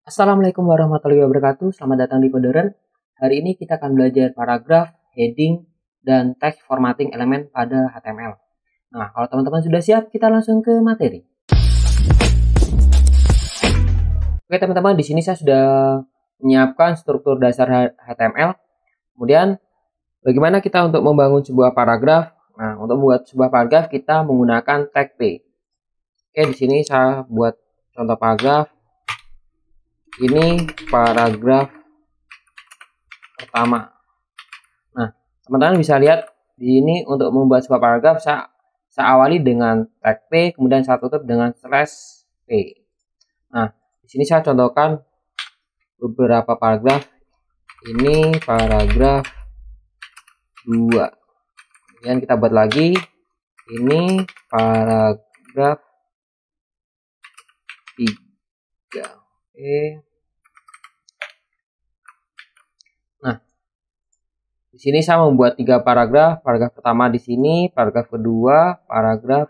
Assalamualaikum warahmatullahi wabarakatuh. Selamat datang di Koderen. Hari ini kita akan belajar paragraf, heading, dan teks formatting elemen pada HTML. Nah, kalau teman-teman sudah siap, kita langsung ke materi. Oke teman-teman, di sini saya sudah menyiapkan struktur dasar HTML. Kemudian, bagaimana kita untuk membangun sebuah paragraf? Nah, untuk membuat sebuah paragraf, kita menggunakan tag P. Oke, di sini saya buat contoh paragraf. Ini paragraf pertama. Nah, teman-teman bisa lihat di sini untuk membuat sebuah paragraf saya awali dengan tag P, kemudian saya tutup dengan /P. Nah, di sini saya contohkan beberapa paragraf. Ini paragraf 2. Kemudian kita buat lagi. Ini paragraf 3. Oke. Nah, di sini saya membuat 3 paragraf. Paragraf pertama di sini, paragraf kedua, paragraf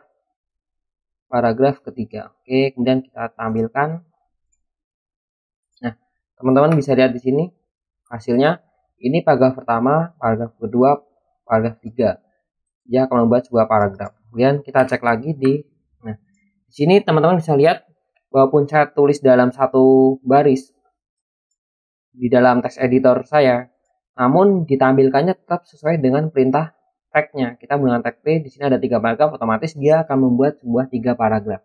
ketiga. Oke, kemudian kita tampilkan. Nah, teman-teman bisa lihat di sini hasilnya. Ini paragraf pertama, paragraf kedua, paragraf 3. Dia akan membuat sebuah paragraf. Kemudian kita cek lagi di sini teman-teman bisa lihat walaupun saya tulis dalam satu baris di dalam teks editor saya, namun ditampilkannya tetap sesuai dengan perintah tag-nya. Kita menggunakan tag P, di sini ada 3 paragraf, otomatis dia akan membuat sebuah 3 paragraf.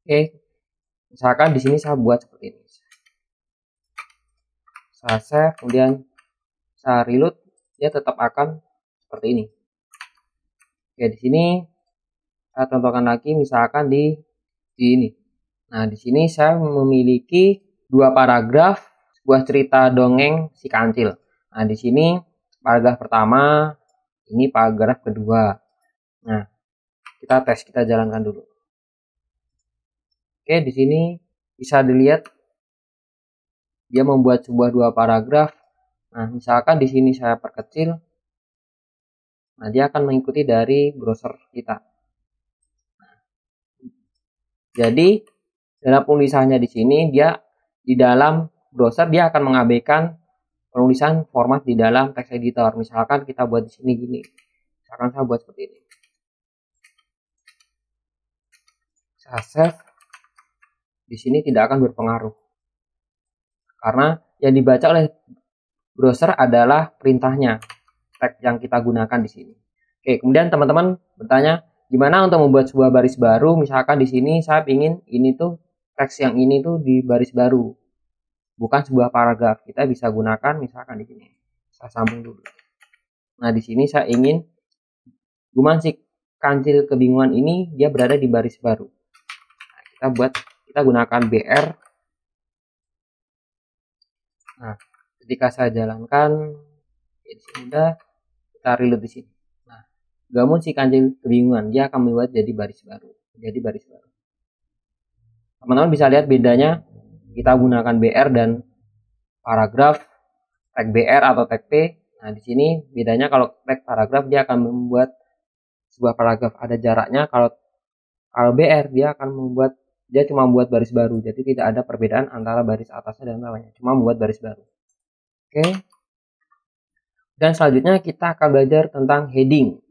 Oke, misalkan di sini saya buat seperti ini. Saya save, kemudian saya reload, dia tetap akan seperti ini. Oke, di sini saya contohkan lagi, misalkan di ini. Nah, di sini saya memiliki 2 paragraf, sebuah cerita dongeng si kancil. Nah, di sini paragraf pertama, ini paragraf kedua. Nah, kita tes, kita jalankan dulu. Oke, di sini bisa dilihat dia membuat sebuah 2 paragraf. Nah, misalkan di sini saya perkecil. Nah, dia akan mengikuti dari browser kita. Jadi, dalam penulisannya di sini dia di dalam browser dia akan mengabaikan penulisan format di dalam text editor. Misalkan kita buat di sini gini. Misalkan saya buat seperti ini. Saya save. Di sini tidak akan berpengaruh. Karena yang dibaca oleh browser adalah perintahnya, tag yang kita gunakan di sini. Oke, kemudian teman-teman bertanya, gimana untuk membuat sebuah baris baru? Misalkan di sini saya ingin ini tuh teks yang ini tuh di baris baru, bukan sebuah paragraf. Kita bisa gunakan misalkan di sini. Saya sambung dulu. Nah, di sini saya ingin Guman si kancil kebingungan ini dia berada di baris baru. Nah, kita gunakan BR. Nah, ketika saya jalankan di sini udah, kita reload di sini. Nah, Guman si kancil kebingungan dia akan membuat jadi baris baru. Teman-teman bisa lihat bedanya kita gunakan BR dan paragraf, tag BR atau tag P. Nah, di sini bedanya kalau tag paragraf dia akan membuat sebuah paragraf ada jaraknya, kalau BR dia cuma membuat baris baru, jadi tidak ada perbedaan antara baris atasnya dan bawahnya, cuma membuat baris baru. Oke. Dan selanjutnya kita akan belajar tentang heading.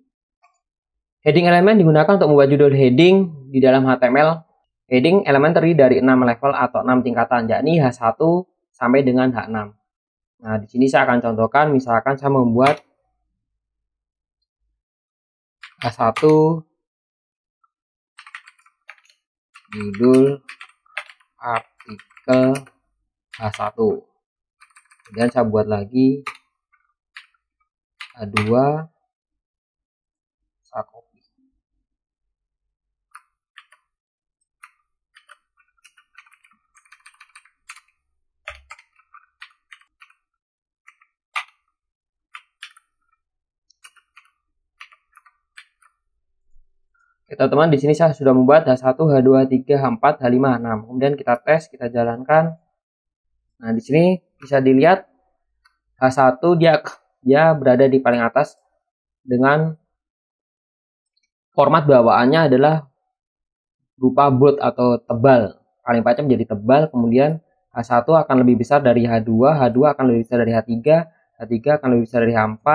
Heading elemen digunakan untuk membuat judul heading di dalam HTML. Heading elemen terdiri dari 6 level atau 6 tingkatan, yakni H1 sampai dengan H6. Nah, di sini saya akan contohkan, misalkan saya membuat H1 judul artikel H1. Kemudian saya buat lagi H2, saya copy. Oke, teman-teman, di sini saya sudah membuat H1, H2, H3, H4, H5, H6. Kemudian kita tes, kita jalankan. Nah, di sini bisa dilihat H1 dia berada di paling atas dengan format bawaannya adalah berupa bold atau tebal. kalimatnya menjadi tebal, kemudian H1 akan lebih besar dari H2, H2 akan lebih besar dari H3, H3 akan lebih besar dari H4,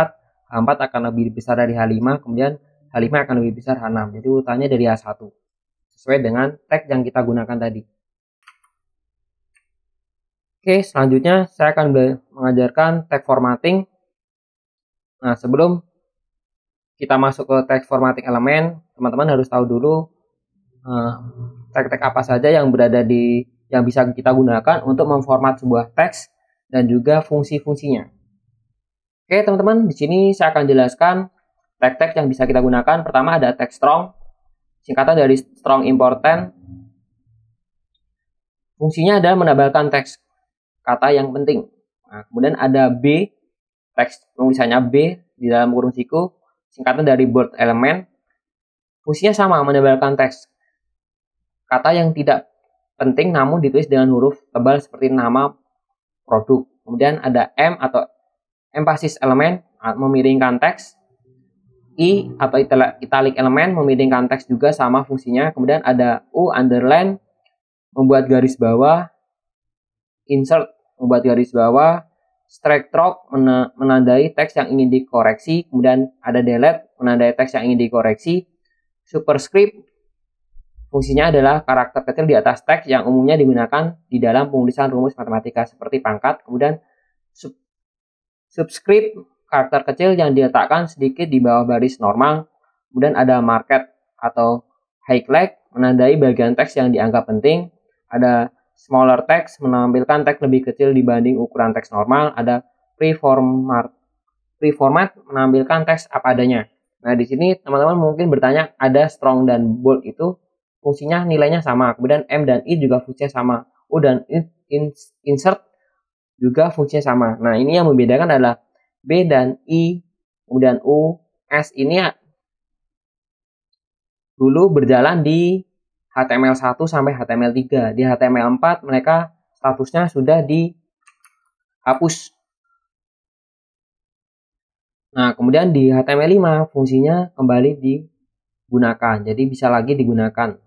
H4 akan lebih besar dari H5, kemudian H5 akan lebih besar H6. Jadi urutannya dari H1 sesuai dengan tag yang kita gunakan tadi. Oke, selanjutnya saya akan mengajarkan tag formatting. Nah, sebelum kita masuk ke tag formatting elemen, teman-teman harus tahu dulu tag-tag apa saja yang berada di yang bisa kita gunakan untuk memformat sebuah teks dan juga fungsi-fungsinya. Oke, teman-teman, di sini saya akan jelaskan tag-tag yang bisa kita gunakan. Pertama ada tag strong, singkatan dari strong important. Fungsinya adalah menambahkan teks kata yang penting. Nah, kemudian ada B, teks tulisannya B di dalam kurung siku, singkatan dari bold element. Fungsinya sama, menambahkan teks kata yang tidak penting namun ditulis dengan huruf tebal seperti nama produk. Kemudian ada M atau emphasis element, memiringkan teks. I atau italic element, memiringkan teks juga sama fungsinya. Kemudian ada U, underline, membuat garis bawah. Insert, membuat garis bawah. Strike through, menandai teks yang ingin dikoreksi. Kemudian ada delete, menandai teks yang ingin dikoreksi. Superscript, fungsinya adalah karakter kecil di atas teks yang umumnya digunakan di dalam penulisan rumus matematika seperti pangkat. Kemudian subscript, karakter kecil yang diletakkan sedikit di bawah baris normal. Kemudian ada market atau highlight, menandai bagian teks yang dianggap penting. Ada smaller text, menampilkan teks lebih kecil dibanding ukuran teks normal. Ada preformat, menampilkan teks apa adanya. Nah, di sini teman-teman mungkin bertanya, ada strong dan bold itu fungsinya nilainya sama. Kemudian M dan I juga fungsinya sama. U dan insert juga fungsinya sama. Nah, ini yang membedakan adalah B dan I, kemudian U, S ini ya dulu berjalan di HTML1 sampai HTML3. Di HTML4 mereka statusnya sudah dihapus. Nah, kemudian di HTML5 fungsinya kembali digunakan. Jadi bisa lagi digunakan.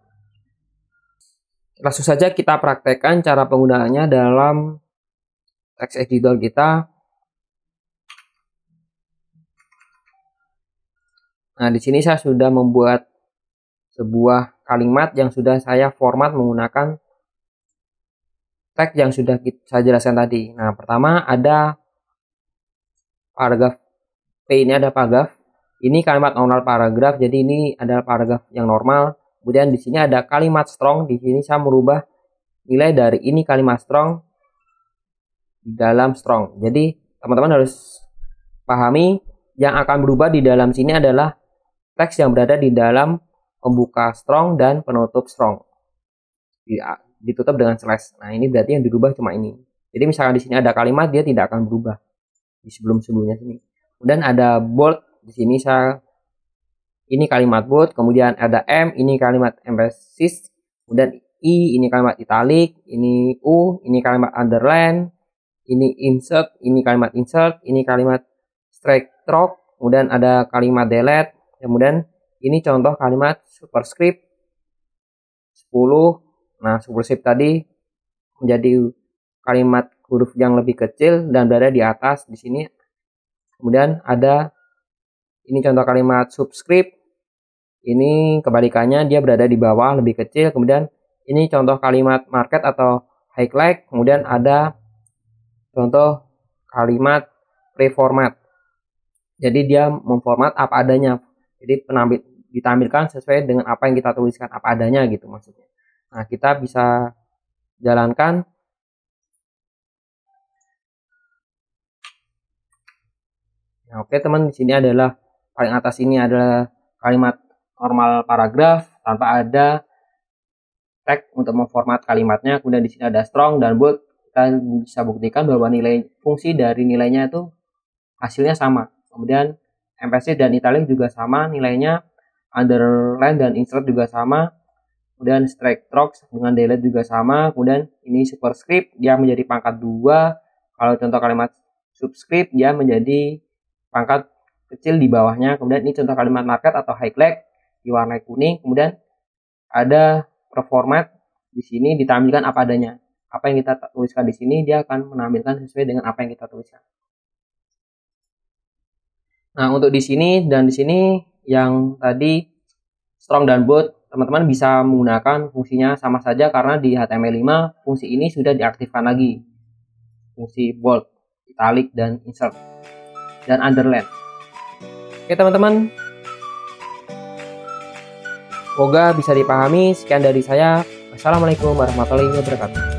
Langsung saja kita praktekkan cara penggunaannya dalam text editor kita. Nah, di sini saya sudah membuat sebuah kalimat yang sudah saya format menggunakan tag yang sudah saya jelaskan tadi. Nah, pertama ada paragraf P, ini ada paragraf. Ini kalimat normal paragraf, jadi ini adalah paragraf yang normal. Kemudian di sini ada kalimat strong. Di sini saya merubah nilai dari ini kalimat strong di dalam strong. Jadi teman-teman harus pahami yang akan berubah di dalam sini adalah teks yang berada di dalam pembuka strong dan penutup strong. Ditutup dengan slash. Nah, ini berarti yang dirubah cuma ini. Jadi misalkan di sini ada kalimat, dia tidak akan berubah di sebelum-sebelumnya sini. Kemudian ada bold, di sini ini kalimat bold, kemudian ada M, ini kalimat emphasis, kemudian I, ini kalimat italic, ini U, ini kalimat underline, ini insert, ini kalimat insert, ini kalimat strike through, kemudian ada kalimat delete, kemudian ini contoh kalimat superscript 10. Nah, superscript tadi menjadi kalimat huruf yang lebih kecil dan berada di atas di sini. Kemudian ada ini contoh kalimat subscript. Ini kebalikannya, dia berada di bawah lebih kecil. Kemudian ini contoh kalimat market atau highlight. Kemudian ada contoh kalimat preformat. Jadi dia memformat apa adanya. Jadi ditampilkan sesuai dengan apa yang kita tuliskan, apa adanya gitu maksudnya. Nah, kita bisa jalankan. Nah, oke teman, di sini adalah paling atas ini adalah kalimat normal paragraf tanpa ada tag untuk memformat kalimatnya. Kemudian di sini ada strong dan bold. Kita bisa buktikan bahwa nilai fungsi dari nilainya itu hasilnya sama. Kemudian emphasis dan italic juga sama nilainya. Underline dan insert juga sama. Kemudian strike through dengan delete juga sama. Kemudian ini superscript, dia menjadi pangkat 2. Kalau contoh kalimat subscript, dia menjadi pangkat kecil di bawahnya. Kemudian ini contoh kalimat market atau highlight diwarnai kuning. Kemudian ada performat, Di sini ditampilkan apa adanya. Apa yang kita tuliskan di sini dia akan menampilkan sesuai dengan apa yang kita tuliskan. Nah, untuk di sini dan di sini yang tadi strong dan bold, teman-teman bisa menggunakan fungsinya sama saja karena di HTML5 fungsi ini sudah diaktifkan lagi. Fungsi bold, italic, dan insert, dan underline. Oke teman-teman, semoga bisa dipahami. Sekian dari saya. Wassalamualaikum warahmatullahi wabarakatuh.